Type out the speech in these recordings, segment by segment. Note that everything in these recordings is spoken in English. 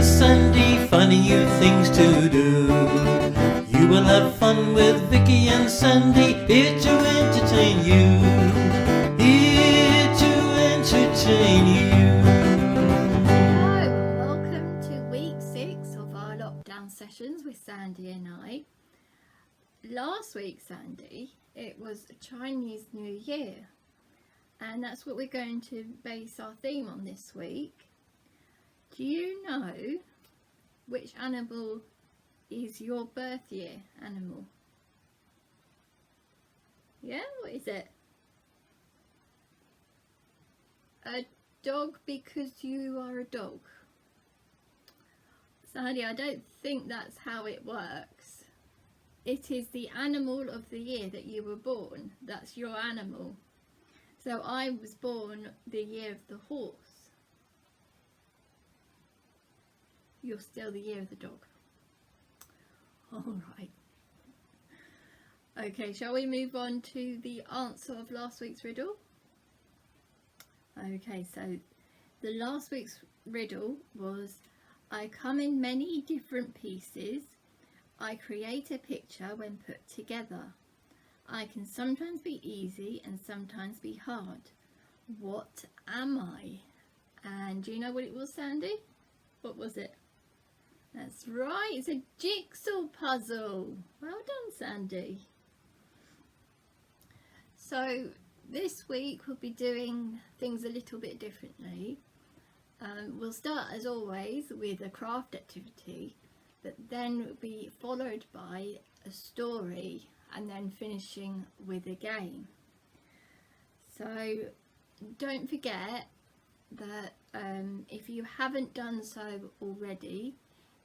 Sandy, finding you things to do. You will have fun with Vicki and Sandy, here to entertain you. Here to entertain you. Hello, welcome to week 6 of our lockdown sessions with Sandy and I. Last week, Sandy, it was Chinese New Year, and that's what we're going to base our theme on this week. Do you know which animal is your birth year animal? Yeah, what is it? A dog, because you are a dog. Sandy, I don't think that's how it works. It is the animal of the year that you were born. That's your animal. So I was born the year of the horse. You're still the year of the dog. All right. Okay, shall we move on to the answer of last week's riddle? Okay, so the last week's riddle was, I come in many different pieces. I create a picture when put together. I can sometimes be easy and sometimes be hard. What am I? And do you know what it was, Sandy? What was it? That's right, it's a jigsaw puzzle. Well done, Sandy. So this week we'll be doing things a little bit differently. We'll start as always with a craft activity, but then will be followed by a story and then finishing with a game. So don't forget that if you haven't done so already,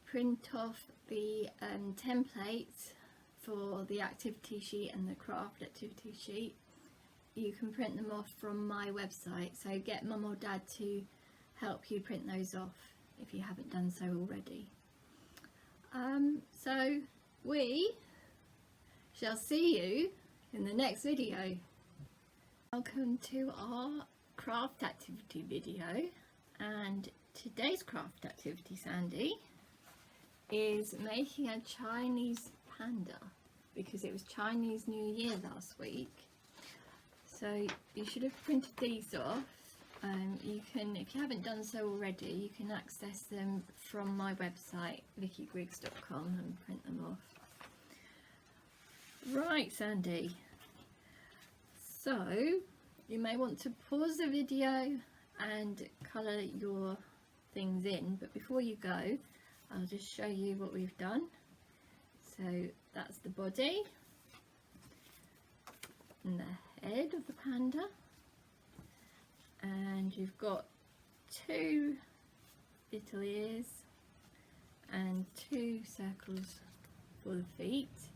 print off the templates for the activity sheet and the craft activity sheet. You can print them off from my website, so get mum or dad to help you print those off if you haven't done so already. So we shall see you in the next video. Welcome to our craft activity video, and today's craft activity, Sandy, is making a Chinese panda, because it was Chinese New Year last week. So you should have printed these off. You can, if you haven't done so already, you can access them from my website vickygriggs.com and print them off. Right, Sandy, so you may want to pause the video and colour your things in, but before you go, I'll just show you what we've done. So that's the body and the head of the panda, and you've got 2 little ears and 2 circles for the feet,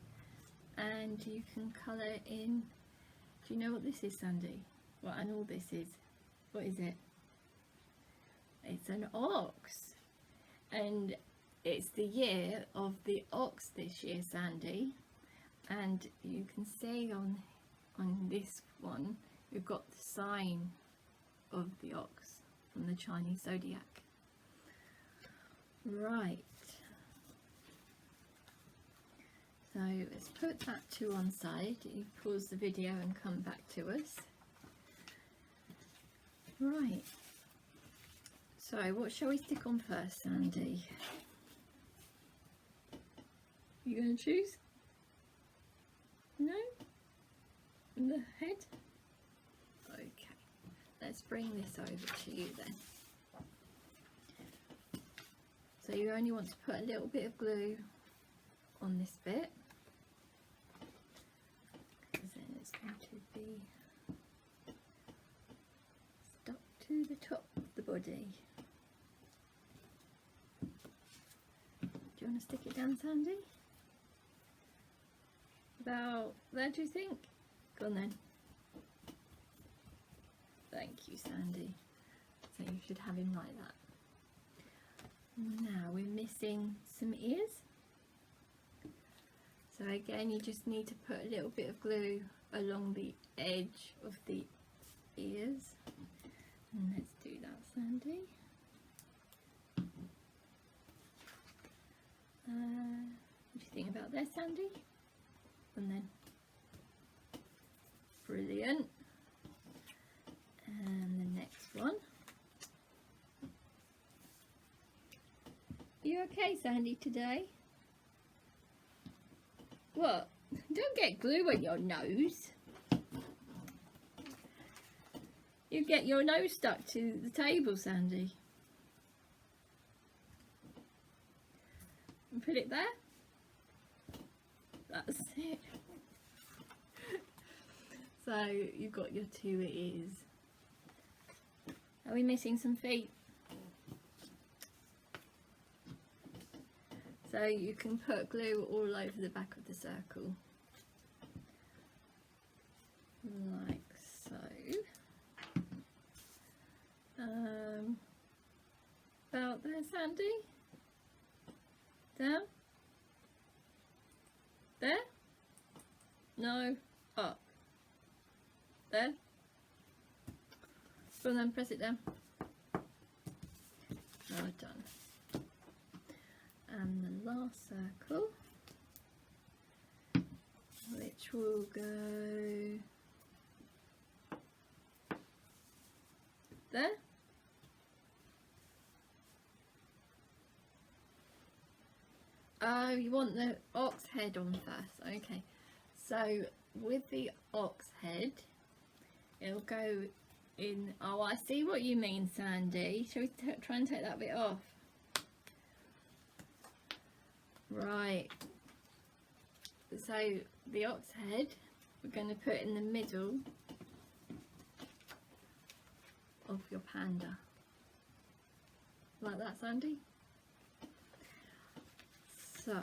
and you can colour in. Do you know what this is, Sandy? What and all this is? What is it? It's an ox, and it's the year of the ox this year, Sandy, and you can see on this one we've got the sign of the ox from the Chinese Zodiac. Right, so let's put that to one side. You pause the video and come back to us. Right, so what shall we stick on first, Sandy? You going to choose? No? The head? Okay, let's bring this over to you then. So you only want to put a little bit of glue on this bit, because then it's going to be stuck to the top of the body. Do you want to stick it down, Sandy? About there, do you think? Go on then. Thank you, Sandy. So you should have him like that. Now we're missing some ears. So again, you just need to put a little bit of glue along the edge of the ears. And let's do that, Sandy. About there, Sandy. And then, brilliant. And the next one. You okay, Sandy, today? What? Don't get glue on your nose. You get your nose stuck to the table, Sandy. And put it there. That's it. So you've got your 2 ears. Are we missing some feet? So you can put glue all over the back of the circle. Like so. About there, Sandy? Down? There? No, up. There? Go on then, press it down. Well done. And the last circle, which will go there. Oh, you want the ox head on first. Okay, so with the ox head, it'll go in. Oh, I see what you mean, Sandy. Shall we try and take that bit off? Right. So the ox head, we're going to put in the middle of your panda. Like that, Sandy? So,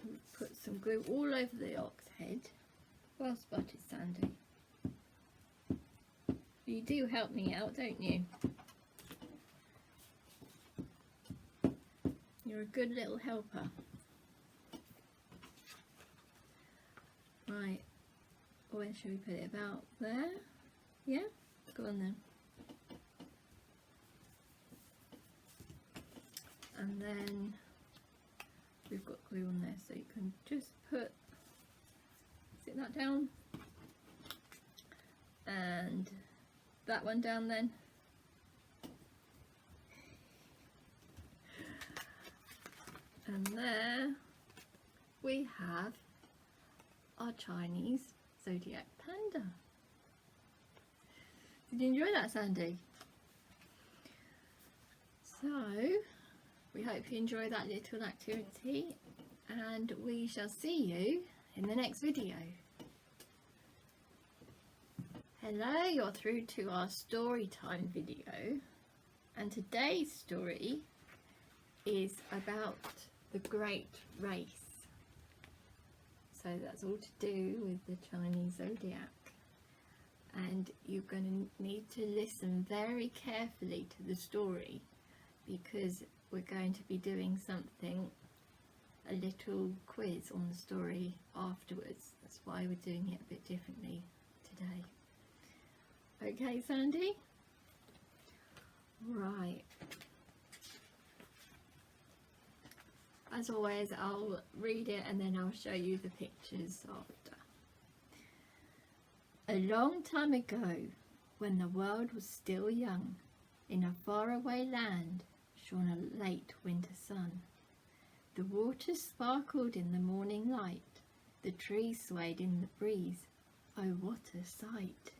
we'll put some glue all over the ox head. Well spotted, Sandy. You do help me out, don't you? You're a good little helper. Right, where should we put it? About there? Yeah? Go on then. And then we've got glue on there, so you can just put, sit that down, and that one down then. And there we have our Chinese Zodiac Panda. Did you enjoy that, Sandy? So we hope you enjoy that little activity, and we shall see you in the next video. Hello, you're through to our story time video, and today's story is about the Great Race. So that's all to do with the Chinese Zodiac, and you're going to need to listen very carefully to the story, because we're going to be doing something, a little quiz on the story afterwards. That's why we're doing it a bit differently today. Okay, Sandy? Right. As always, I'll read it and then I'll show you the pictures after. A long time ago, when the world was still young, in a faraway land shone a late winter sun. The waters sparkled in the morning light, the trees swayed in the breeze. Oh, what a sight!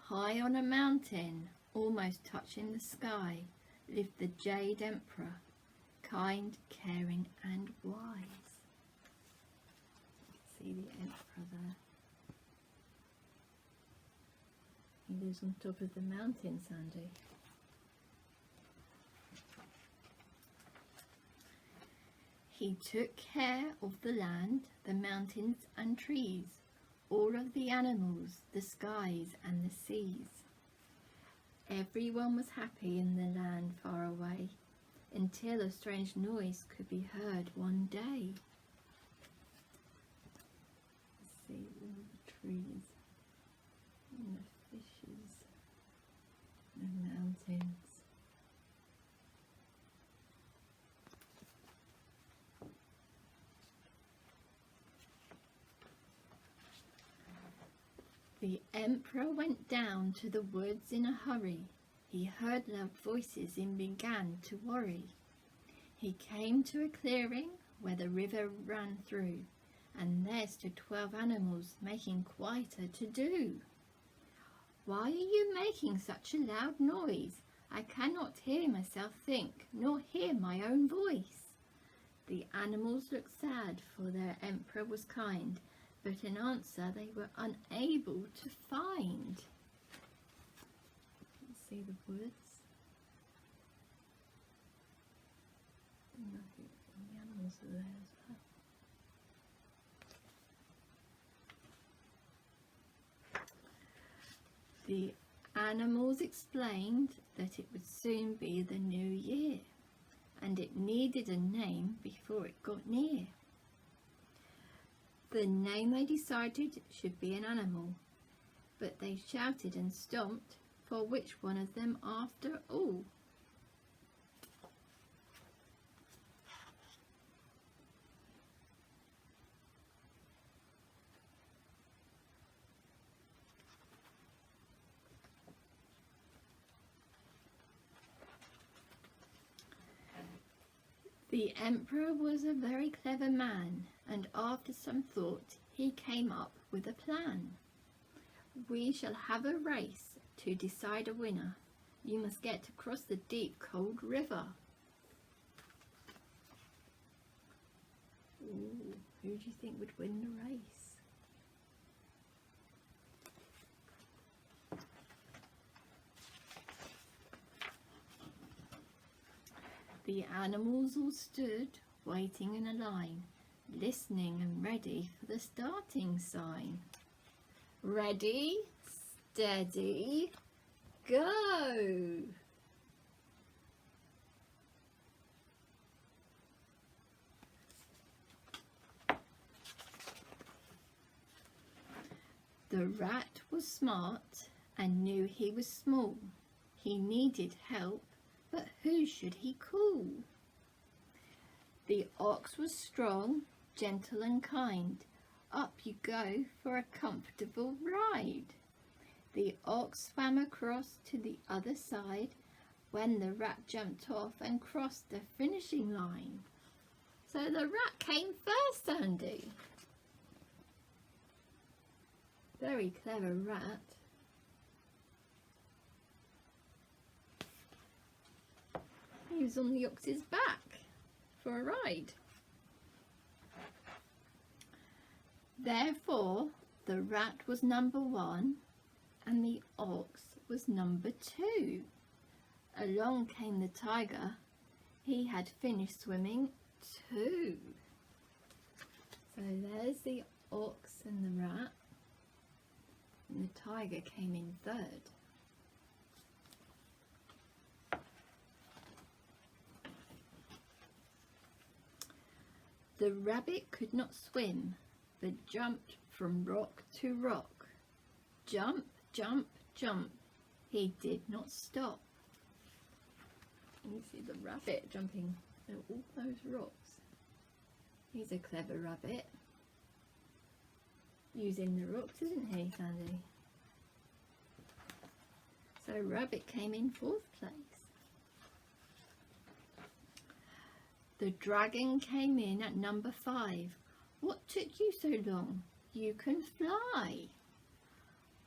High on a mountain, almost touching the sky, lived the Jade Emperor, kind, caring and wise. See the Emperor there. He lives on top of the mountain, Sandy. He took care of the land, the mountains and trees, all of the animals, the skies and the seas. Everyone was happy in the land far away, until a strange noise could be heard one day. Let's see all the trees and the fishes and the mountains. The emperor went down to the woods in a hurry. He heard loud voices and began to worry. He came to a clearing where the river ran through, and there stood 12 animals making quite a to-do. "Why are you making such a loud noise? I cannot hear myself think, nor hear my own voice." The animals looked sad, for their emperor was kind, but an answer they were unable to find. Let's see the woods. And I think the animals are there as well. The animals explained that it would soon be the new year, and it needed a name before it got near. The name they decided should be an animal, but they shouted and stomped for which one of them after all. The emperor was a very clever man, and after some thought he came up with a plan. "We shall have a race to decide a winner. You must get across the deep cold river." Ooh, who do you think would win the race? The animals all stood waiting in a line, listening and ready for the starting sign. Ready, steady, go! The rat was smart and knew he was small. He needed help, but who should he call? The ox was strong, gentle and kind. Up you go for a comfortable ride. The ox swam across to the other side when the rat jumped off and crossed the finishing line. So the rat came first, Sandy. Very clever rat. He was on the ox's back for a ride. Therefore, the rat was number 1 and the ox was number 2. Along came the tiger. He had finished swimming too. So there's the ox and the rat, and the tiger came in third. The rabbit could not swim, but jumped from rock to rock. Jump, jump, jump. He did not stop. You see the rabbit jumping over all those rocks. He's a clever rabbit. Using the rocks, isn't he, Sandy? So rabbit came in 4th place. The dragon came in at number 5. "What took you so long? You can fly."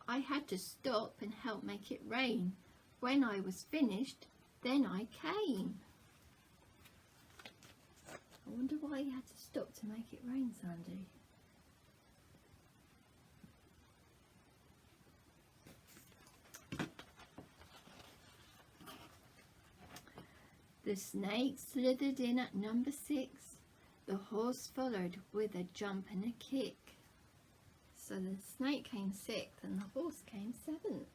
"I had to stop and help make it rain. When I was finished, then I came." I wonder why he had to stop to make it rain, Sandy. The snake slithered in at number 6. The horse followed with a jump and a kick. So the snake came 6th and the horse came 7th.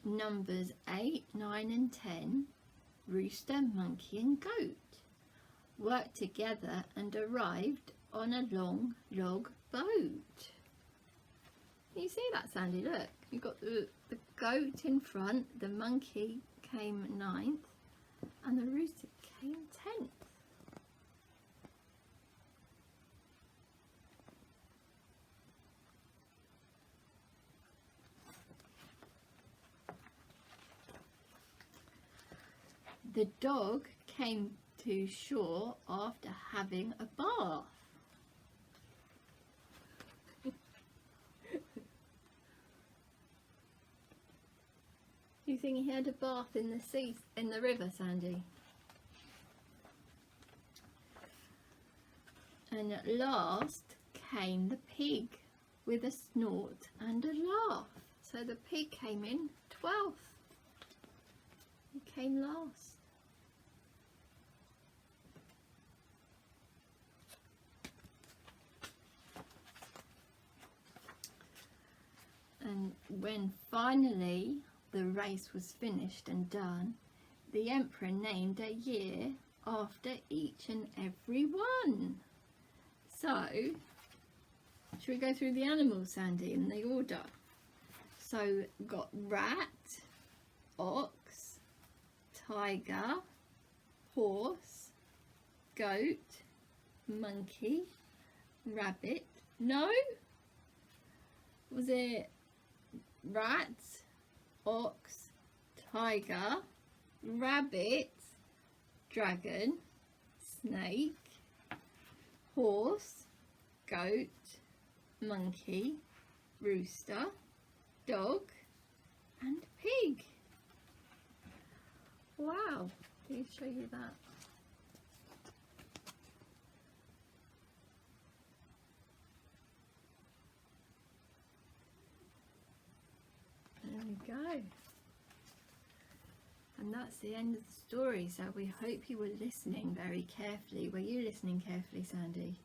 numbers 8, 9 and 10, rooster, monkey and goat, worked together and arrived on a long log boat. You see that, Sandy? Look, you've got the goat in front, the monkey came 9th and the rooster came 10th. The dog came to shore after having a bath. You think he had a bath in the sea, in the river, Sandy? And at last came the pig with a snort and a laugh. So the pig came in 12th. He came last. And when finally the race was finished and done, the emperor named a year after each and every one. So, should we go through the animals, Sandy, in the order? So, we've got rat, ox, tiger, horse, goat, monkey, rabbit. No? Was it rat, ox, tiger, rabbit, dragon, snake, horse, goat, monkey, rooster, dog and pig? Wow, let me show you that. There we go. And that's the end of the story, so we hope you were listening very carefully. Were you listening carefully, Sandy?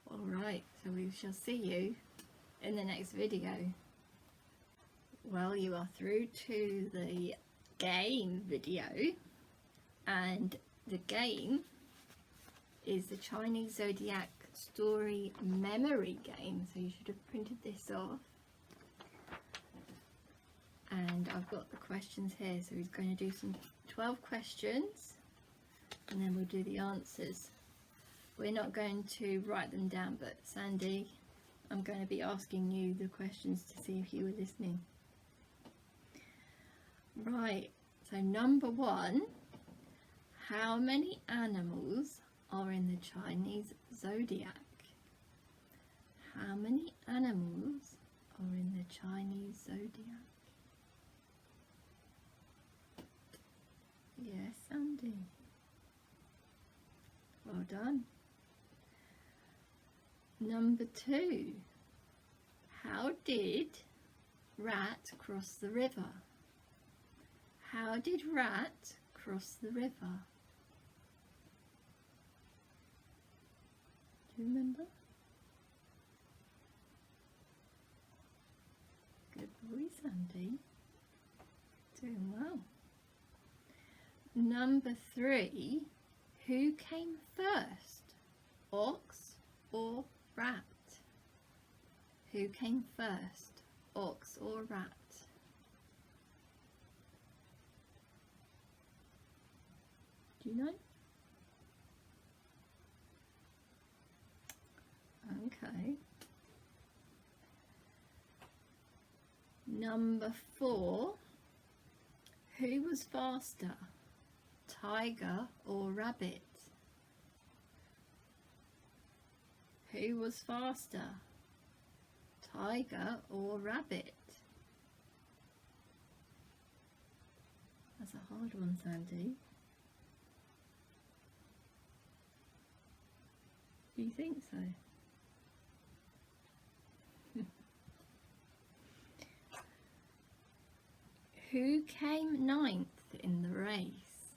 Alright, so we shall see you in the next video. Well, you are through to the game video, and the game is the Chinese Zodiac Story Memory game, so you should have printed this off. And I've got the questions here, so he's going to do some 12 questions and then we'll do the answers. We're not going to write them down, but Sandy, I'm going to be asking you the questions to see if you were listening. Right, so number 1, how many animals are in the Chinese Zodiac? How many animals are in the Chinese Zodiac? Yes, Sandy. Well done. Number 2. How did rat cross the river? How did rat cross the river? Do you remember? Good boy, Sandy. Doing well. Number 3, who came first, ox or rat? Who came first, ox or rat? Do you know? Okay. Number 4, who was faster, tiger or rabbit? Who was faster, tiger or rabbit? That's a hard one, Sandy. Do you think so? Who came 9th in the race?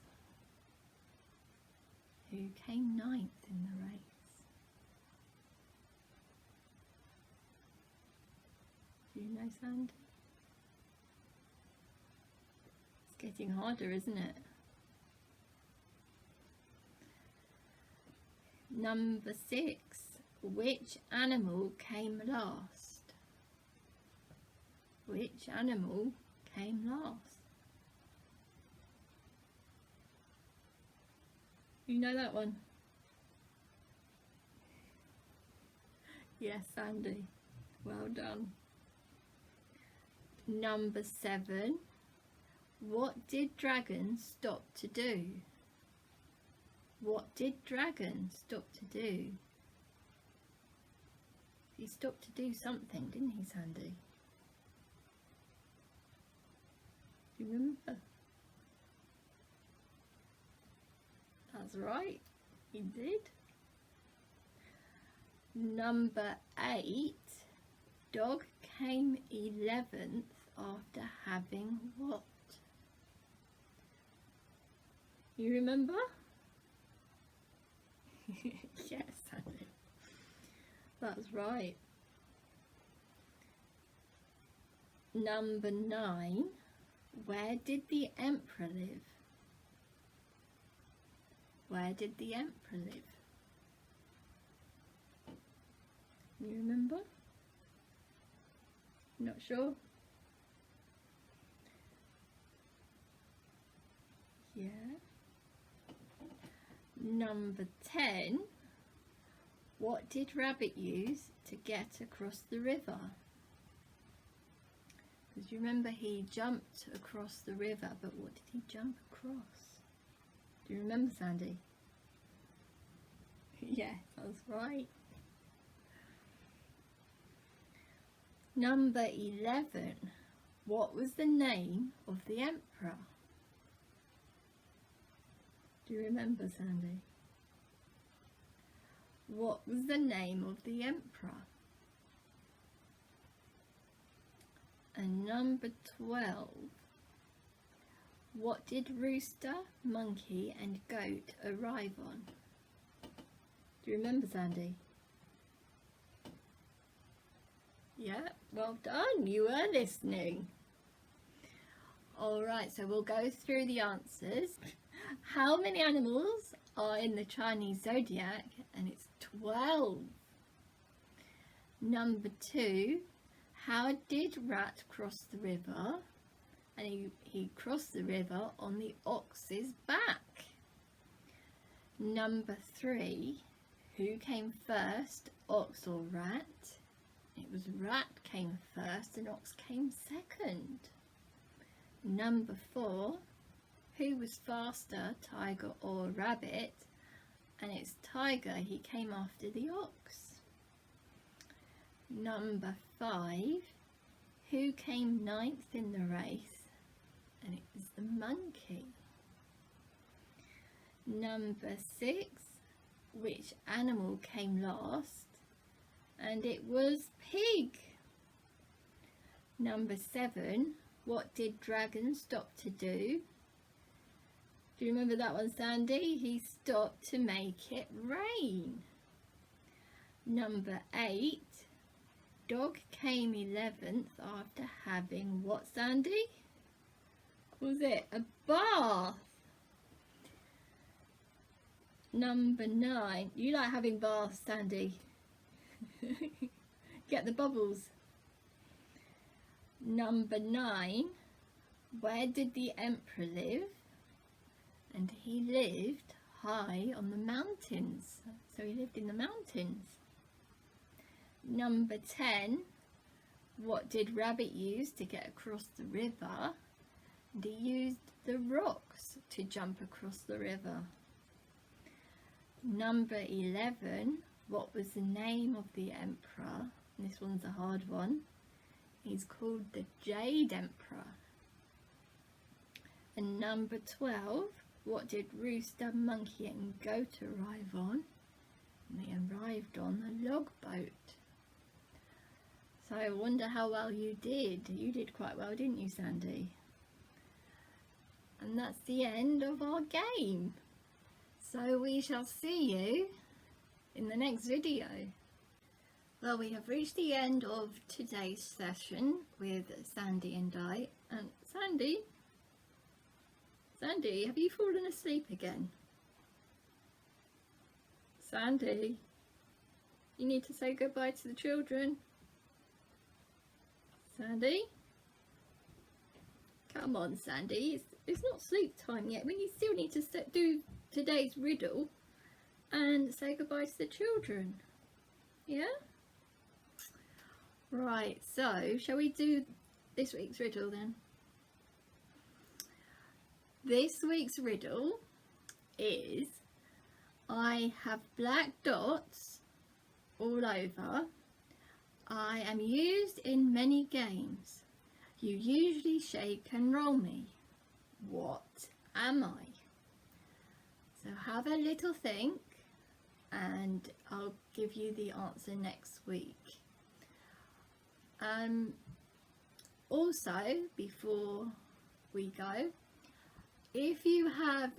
Who came 9th in the race? Do you know, Sandy? getting harder, isn't it? Number 6. Which animal came last? Which animal came last? You know that one? Yes, Sandy. Well done. Number 7. What did dragon stop to do? What did dragon stop to do? He stopped to do something, didn't he, Sandy? Do you remember? That's right, he did. Number 8. Dog came 11th after having what? You remember? Yes, Sandy. That's right. Number 9. Where did the emperor live? Where did the emperor live? You remember? Not sure? Yeah. Number 10. What did Rabbit use to get across the river? Because you remember he jumped across the river, but what did he jump across? Do you remember, Sandy? Yes, that's right. Number 11. What was the name of the emperor? Do you remember, Sandy? What was the name of the emperor? And number 12. What did rooster, monkey and goat arrive on? Do you remember, Sandy? Yeah, well done, you were listening. Alright, so we'll go through the answers. How many animals are in the Chinese Zodiac? And it's 12. Number 2, how did Rat cross the river? And he crossed the river on the ox's back. Number 3, who came first, ox or rat? It was rat came first and ox came second. Number 4, who was faster, tiger or rabbit? And it's tiger, he came after the ox. Number 5, who came 9th in the race? And it was the monkey. Number 6, which animal came last? And it was pig. Number 7, what did dragon stop to do? Do you remember that one, Sandy? He stopped to make it rain. Number 8, dog came 11th after having what, Sandy? Was it a bath? Number 9, you like having baths, Sandy? Get the bubbles. Number 9, where did the emperor live? And he lived high on the mountains, so he lived in the mountains. Number 10, what did Rabbit use to get across the river? And he used the rocks to jump across the river. Number 11, what was the name of the emperor? And this one's a hard one. He's called the Jade Emperor. And number 12, what did rooster, monkey and goat arrive on? And they arrived on a log boat. So I wonder how well you did. You did quite well, didn't you, Sandy? And that's the end of our game. So we shall see you in the next video. Well, we have reached the end of today's session with Sandy and I. And Sandy, Sandy, have you fallen asleep again? Sandy, you need to say goodbye to the children. Sandy? Come on, Sandy, it's not sleep time yet. You still need to do today's riddle and say goodbye to the children. Yeah? Right, so shall we do this week's riddle then? This week's riddle is: I have black dots all over. I am used in many games. You usually shake and roll me. What am I? So have a little think and I'll give you the answer next week. Also, before we go, if you have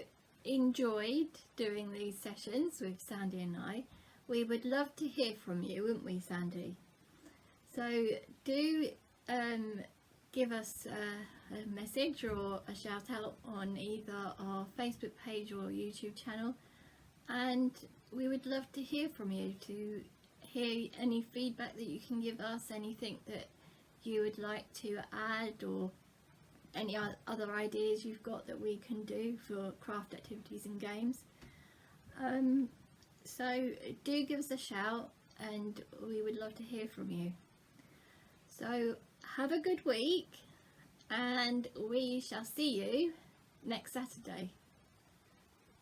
enjoyed doing these sessions with Sandy and I, we would love to hear from you, wouldn't we, Sandy? So do give us a message or a shout out on either our Facebook page or YouTube channel, and we would love to hear from you, to hear any feedback that you can give us, anything that you would like to add, or any other ideas you've got that we can do for craft activities and games. So do give us a shout and we would love to hear from you. So have a good week and we shall see you next Saturday.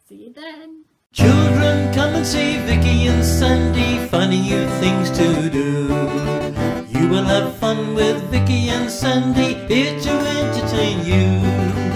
See you then. Children, come and see Vicki and Sandy, finding you things to do. You will have fun with Vicki and Sandy, here to entertain you.